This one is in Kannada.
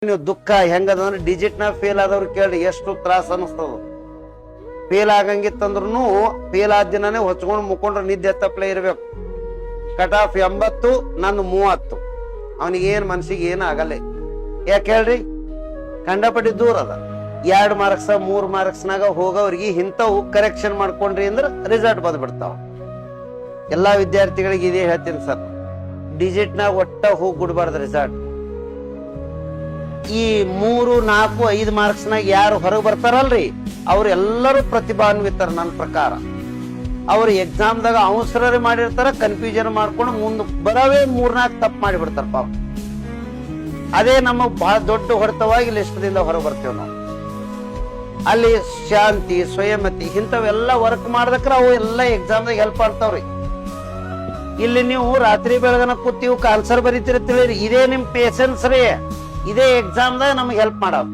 ನೀವು ದುಃಖ ಹೆಂಗದಂದ್ರೆ ಡಿಜಿಟ್ನ ಫೇಲ್ ಆದವ್ರು ಕೇಳಿ ಎಷ್ಟು ತ್ರಾಸ ಅನಿಸ್ತದ. ಫೇಲ್ ಆಗಂಗಿತ್ತಂದ್ರೂ ಫೇಲ್ ಆದ ದಿನನೇ ಹೊಚ್ಕೊಂಡು ಮುಕ್ಕೊಂಡ್ರೆ ನಿದ್ದೆ ತಪ್ಪಲೇ ಇರ್ಬೇಕು. ಕಟ್ ಆಫ್ 80 ನಾನು 30, ಅವನಿಗೇನು ಮನ್ಸಿಗೆ ಏನು ಆಗಲ್ಲ. ಯಾಕೆ ಹೇಳ್ರಿ, ಕಂಡಪಟ್ಟಿ ದೂರ ಅದ. 2 ಮಾರ್ಕ್ಸ್ 3 ಮಾರ್ಕ್ಸ್ನಾಗ ಹೋಗೋವ್ರಿಗೆ ಇಂಥವು ಕರೆಕ್ಷನ್ ಮಾಡ್ಕೊಂಡ್ರಿ ಅಂದ್ರೆ ರಿಸಲ್ಟ್ ಬಂದ್ಬಿಡ್ತಾವ. ಎಲ್ಲಾ ವಿದ್ಯಾರ್ಥಿಗಳಿಗೆ ಇದೇ ಹೇಳ್ತೀನಿ ಸರ್, ಡಿಜಿಟ್ನಾಗ ಒಟ್ಟ ಹೋಗಿ ಗುಡ್ಬಾರ್ದು ರಿಸಲ್ಟ್. ಈ 3, 4, 5 ಮಾರ್ಕ್ಸ್ನಾಗ ಯಾರು ಹೊರಗೆ ಬರ್ತಾರಲ್ರಿ ಅವ್ರೆಲ್ಲರೂ ಪ್ರತಿಭಾನ್ವಿತರ. ನನ್ನ ಪ್ರಕಾರ ಅವ್ರು ಎಕ್ಸಾಮ್ದಾಗ ಅವಸರ ಮಾಡಿರ್ತಾರ, ಕನ್ಫ್ಯೂಷನ್ ಮಾಡ್ಕೊಂಡು ಮುಂದೆ ಬರವೇ 3-4 ತಪ್ಪು ಮಾಡಿಬಿಡ್ತಾರ ಪಾಪ. ಅದೇ ನಮಗ್ ಬಹಳ ದೊಡ್ಡ ಹೊಡೆತವಾಗಿ ಲಿಸ್ಟ್ದಿಂದ ಹೊರಗೆ ಬರ್ತೇವೆ ನಾವು. ಅಲ್ಲಿ ಶಾಂತಿ, ಸ್ವಯಂಮತಿ ಇಂಥವೆಲ್ಲ ವರ್ಕ್ ಮಾಡ್ದಕ್ರ ಅವು ಎಲ್ಲ ಎಕ್ಸಾಮ್ದಾಗ ಹೆಲ್ಪ್ ಆಗ್ತಾವ್ರಿ. ಇಲ್ಲಿ ನೀವು ರಾತ್ರಿ ಬೆಳಗನ ಕೂತೀವಿ ಆನ್ಸರ್ ಬರೀತೀರಿ ತಿಳಿರಿ, ಇದೇ ನಿಮ್ ಪೇಷನ್ಸ್ ರೀ. ಇದೇ ಎಕ್ಸಾಮ್ದಾಗ ನಮ್ಗೆ ಹೆಲ್ಪ್ ಮಾಡೋದು.